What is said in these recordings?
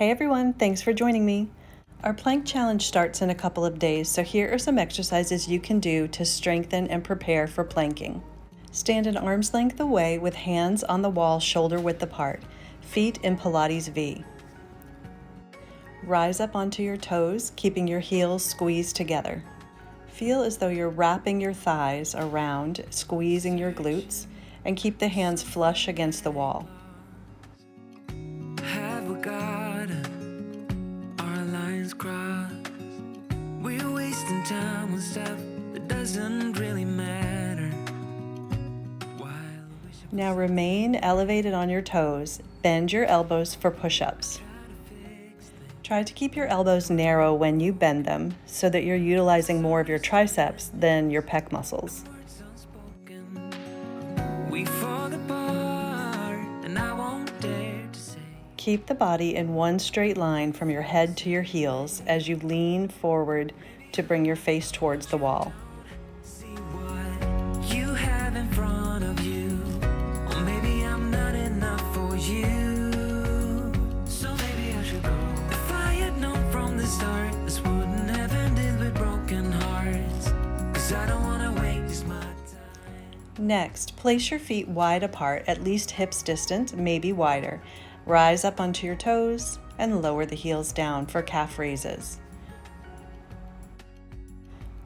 Hey everyone, thanks for joining me. Our plank challenge starts in a couple of days, so here are some exercises you can do to strengthen and prepare for planking. Stand an arm's length away with hands on the wall shoulder width apart, feet in Pilates V. Rise up onto your toes, keeping your heels squeezed together. Feel as though you're wrapping your thighs around, squeezing your glutes, and keep the hands flush against the wall. We're wasting time on stuff that doesn't really matter. Now remain elevated on your toes. Bend your elbows for push-ups. Try to keep your elbows narrow when you bend them so that you're utilizing more of your triceps than your pec muscles. Keep the body in one straight line from your head to your heels as you lean forward to bring your face towards the wall. See what you have in front of you, or maybe I'm not enough for you, so maybe I should go. If I had known from the start, this wouldn't have ended with broken hearts, 'cause I don't wanna waste my time. Next, place your feet wide apart, at least hips distance, maybe wider. Rise up onto your toes and lower the heels down for calf raises.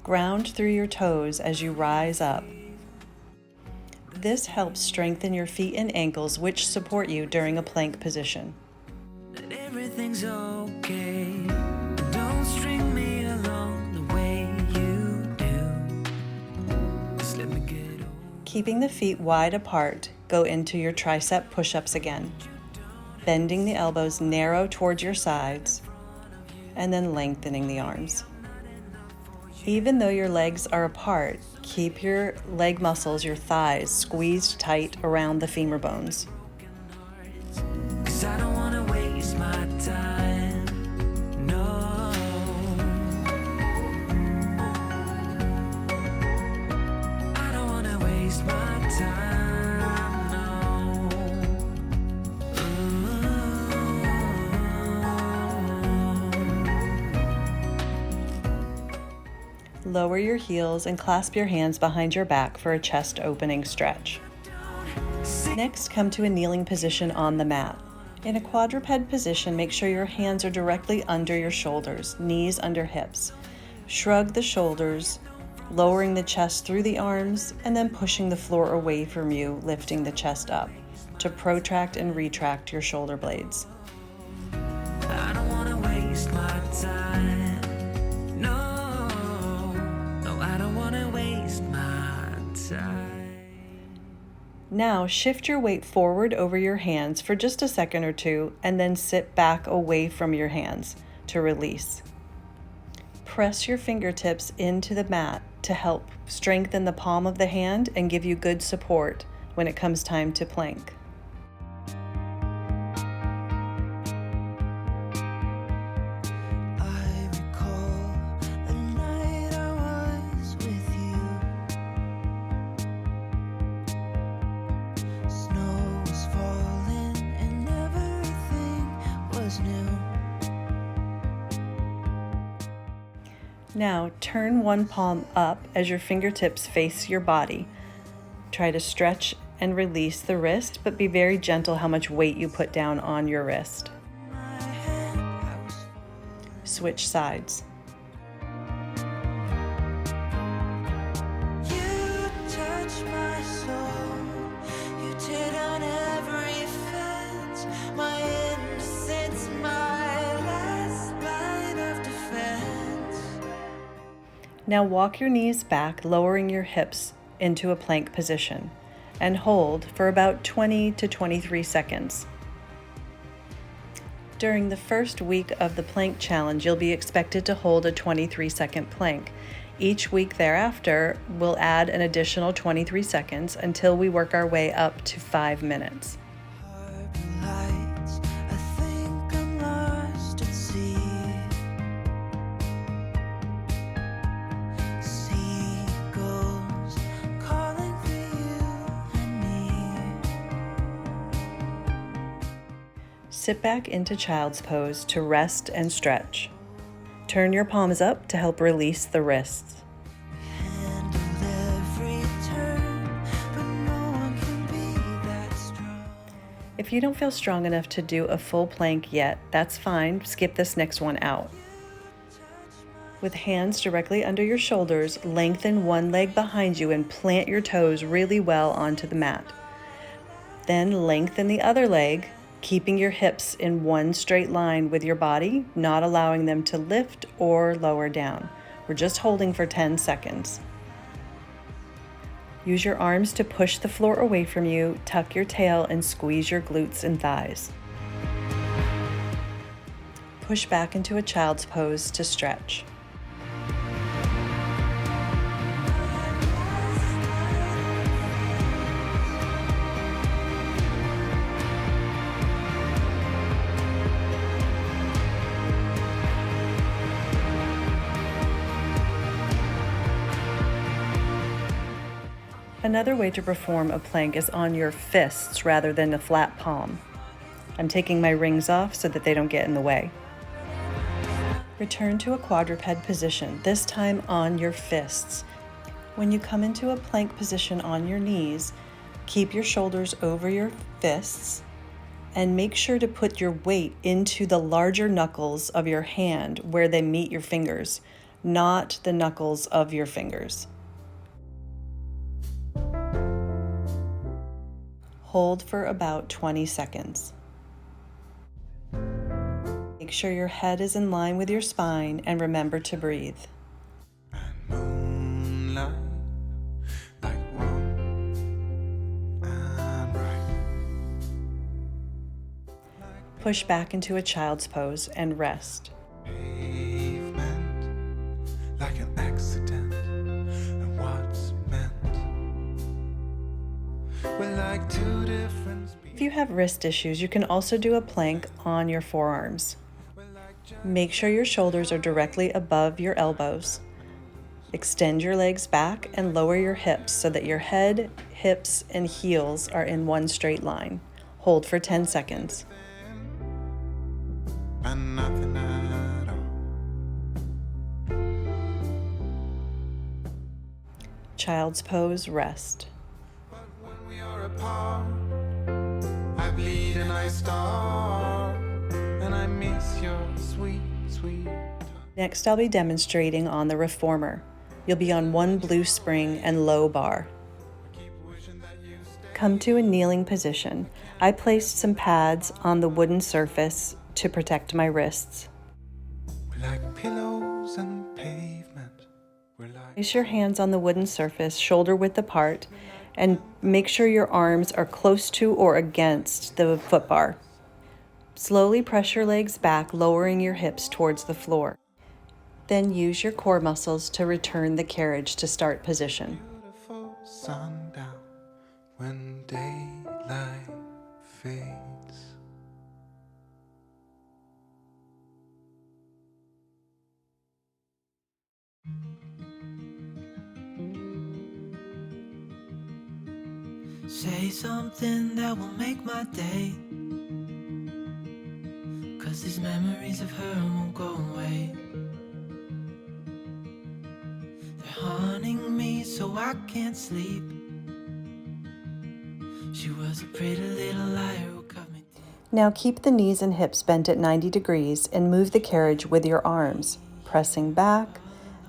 Ground through your toes as you rise up. This helps strengthen your feet and ankles, which support you during a plank position. That everything's okay. Don't string me along the way you do. Just let me get over. Keeping the feet wide apart, go into your tricep push-ups again. Bending the elbows narrow towards your sides, and then lengthening the arms. Even though your legs are apart, keep your leg muscles, your thighs, squeezed tight around the femur bones. 'Cause I don't wanna waste my time, no. I don't wanna waste my time, no. Lower your heels and clasp your hands behind your back for a chest opening stretch. Next, come to a kneeling position on the mat. In a quadruped position, make sure your hands are directly under your shoulders, knees under hips. Shrug the shoulders, lowering the chest through the arms, and then pushing the floor away from you, lifting the chest up to protract and retract your shoulder blades. I don't wanna waste my time, no. No, I don't wanna waste my time. Now shift your weight forward over your hands for just a second or two, and then sit back away from your hands to release. Press your fingertips into the mat to help strengthen the palm of the hand and give you good support when it comes time to plank. I recall a night I was with you. Snow was falling and everything was new. Now turn one palm up as your fingertips face your body. Try to stretch and release the wrist, but be very gentle how much weight you put down on your wrist. My hand, I was Switch sides. You touched my soul. You tear down every fence. My innocence, my last line of defense. Now walk your knees back, lowering your hips into a plank position, and hold for about 20 to 23 seconds. During the first week of the plank challenge, you'll be expected to hold a 23-second plank. Each week thereafter, we'll add an additional 23 seconds until we work our way up to 5 minutes. Harbor lights, I think I'm lost at sea. Seagulls calling for you and me. Sit back into child's pose to rest and stretch. Turn your palms up to help release the wrists. If you don't feel strong enough to do a full plank yet, that's fine. Skip this next one out. With hands directly under your shoulders, lengthen one leg behind you and plant your toes really well onto the mat. Then lengthen the other leg, keeping your hips in one straight line with your body, not allowing them to lift or lower down. We're just holding for 10 seconds. Use your arms to push the floor away from you, tuck your tail, and squeeze your glutes and thighs. Push back into a child's pose to stretch. Another way to perform a plank is on your fists rather than a flat palm. I'm taking my rings off so that they don't get in the way. Return to a quadruped position, this time on your fists. When you come into a plank position on your knees, keep your shoulders over your fists and make sure to put your weight into the larger knuckles of your hand where they meet your fingers, not the knuckles of your fingers. Hold for about 20 seconds. Make sure your head is in line with your spine and remember to breathe. Push back into a child's pose and rest. Like an accident, and what's meant. We're like two different species. If you have wrist issues, you can also do a plank on your forearms. Make sure your shoulders are directly above your elbows. Extend your legs back and lower your hips so that your head, hips, and heels are in one straight line. Hold for 10 seconds. And nothing at all. Child's pose, rest. But when we are apart, I bleed and I starve, and I miss your sweet, sweet touch. Next, I'll be demonstrating on the reformer. You'll be on one blue spring and low bar. Keep wishing that you stay. Come to a kneeling position. I placed some pads on the wooden surface to protect my wrists. We're like pillows and pavement. We're like Place your hands on the wooden surface, shoulder width apart, and make sure your arms are close to or against the foot bar. Slowly press your legs back, lowering your hips towards the floor. Then use your core muscles to return the carriage to start position. beautiful sundown when daylight fades. Say something that will make my day, 'cause these memories of her won't go away. They're haunting me so I can't sleep. She was a pretty little liar who cut me deep. Now keep the knees and hips bent at 90 degrees and move the carriage with your arms, pressing back,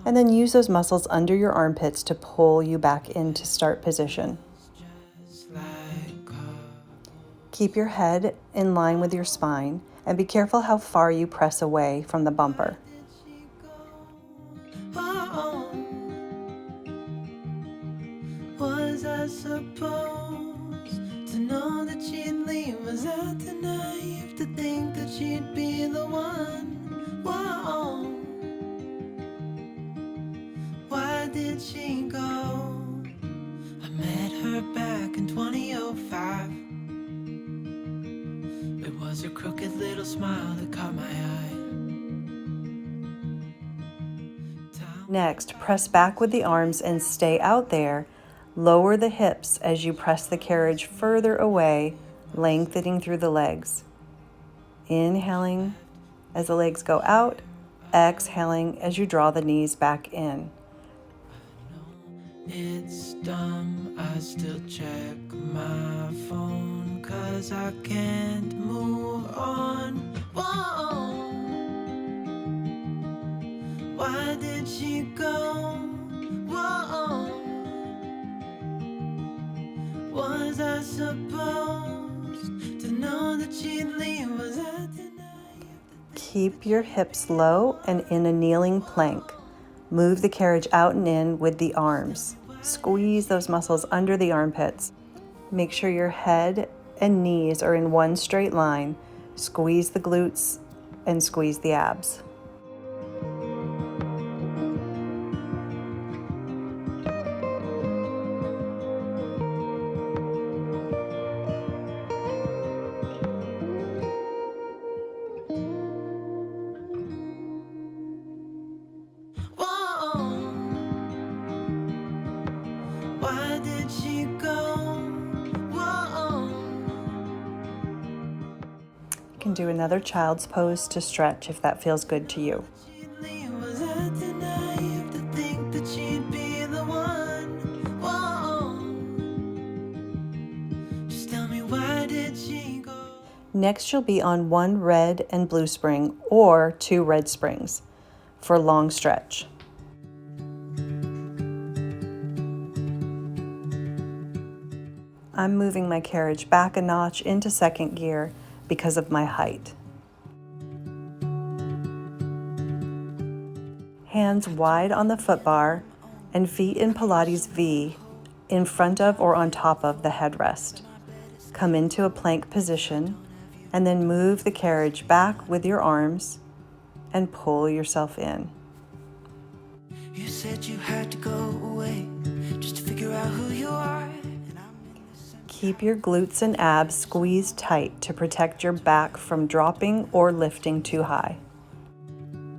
and then use those muscles under your armpits to pull you back into start position. Just like her. Keep your head in line with your spine and be careful how far you press away from the bumper. Oh, was I supposed to know that she'd leave? Was I too naive to think that she'd be the one? Whoa, why did she go? I met her back in 2005. It was her crooked little smile that caught my eye. Next, press back with the arms and stay out there. Lower the hips as you press the carriage further away, lengthening through the legs. Inhaling as the legs go out, exhaling as you draw the knees back in. It's dumb, I still check my phone 'cause I can't move on. Whoa. Why did she go? Whoa. Was I supposed to know that she'd leave? Was I denied? Keep your hips low and in a kneeling plank. Move the carriage out and in with the arms. Squeeze those muscles under the armpits. Make sure your head and knees are in one straight line. Squeeze the glutes and squeeze the abs. Why did she go? Whoa. You can do another child's pose to stretch if that feels good to you. Was I naive to think that she'd be the one? Whoa. Just tell me, why did she go? Next, you'll be on one red and blue spring or two red springs for a long stretch. I'm moving my carriage back a notch into second gear because of my height. Hands wide on the foot bar and feet in Pilates V in front of or on top of the headrest. Come into a plank position and then move the carriage back with your arms and pull yourself in. You said you had to go away just to figure out who you are. Keep your glutes and abs squeezed tight to protect your back from dropping or lifting too high.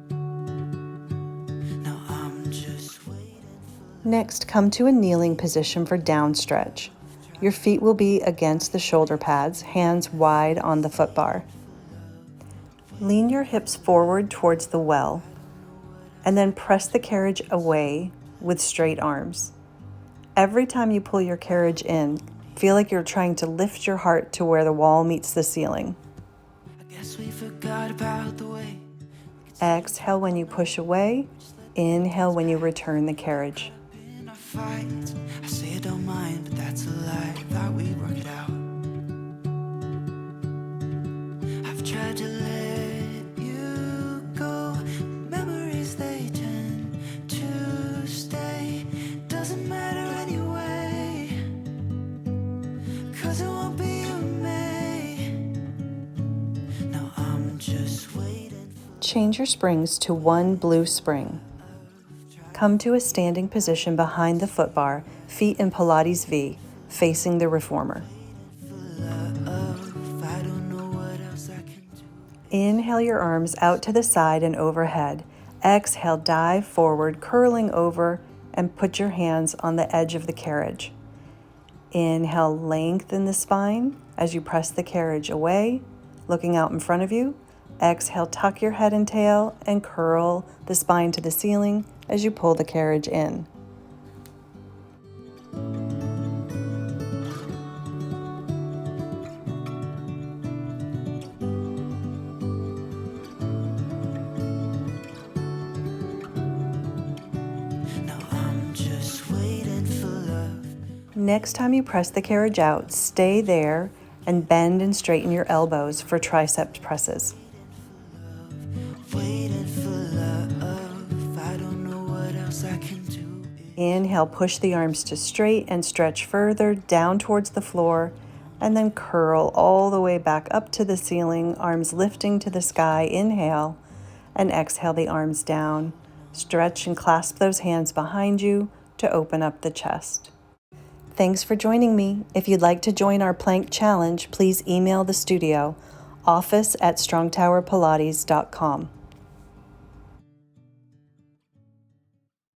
Now I'm just waiting. Next, come to a kneeling position for down stretch. Your feet will be against the shoulder pads, hands wide on the foot bar. Lean your hips forward towards the well, and then press the carriage away with straight arms. Every time you pull your carriage in, feel like you're trying to lift your heart to where the wall meets the ceiling. I guess we forgot about the way. Exhale when you push away. Inhale when you return the carriage. In our fights, I say I don't mind, but that's a lie. Thought we'd work it out. I've tried to let you go. Memories, they tend to stay. Doesn't matter anyway, 'cause it won't be you and me. Now I'm just waiting for. Change your springs to one blue spring. Come to a standing position behind the foot bar, feet in Pilates V, facing the reformer. I don't know what else I can do. Inhale your arms out to the side and overhead. Exhale, dive forward, curling over, and put your hands on the edge of the carriage. Inhale, lengthen the spine as you press the carriage away, looking out in front of you. Exhale, tuck your head and tail and curl the spine to the ceiling as you pull the carriage in. Now I'm just waiting for love. Next time you press the carriage out, stay there and bend and straighten your elbows for tricep presses. Waiting for love. I don't know what else I can do. Inhale, push the arms to straight and stretch further down towards the floor, and then curl all the way back up to the ceiling, arms lifting to the sky. Inhale, and exhale the arms down. Stretch and clasp those hands behind you to open up the chest. Thanks for joining me. If you'd like to join our plank challenge, please email the studio, office@strongtowerpilates.com.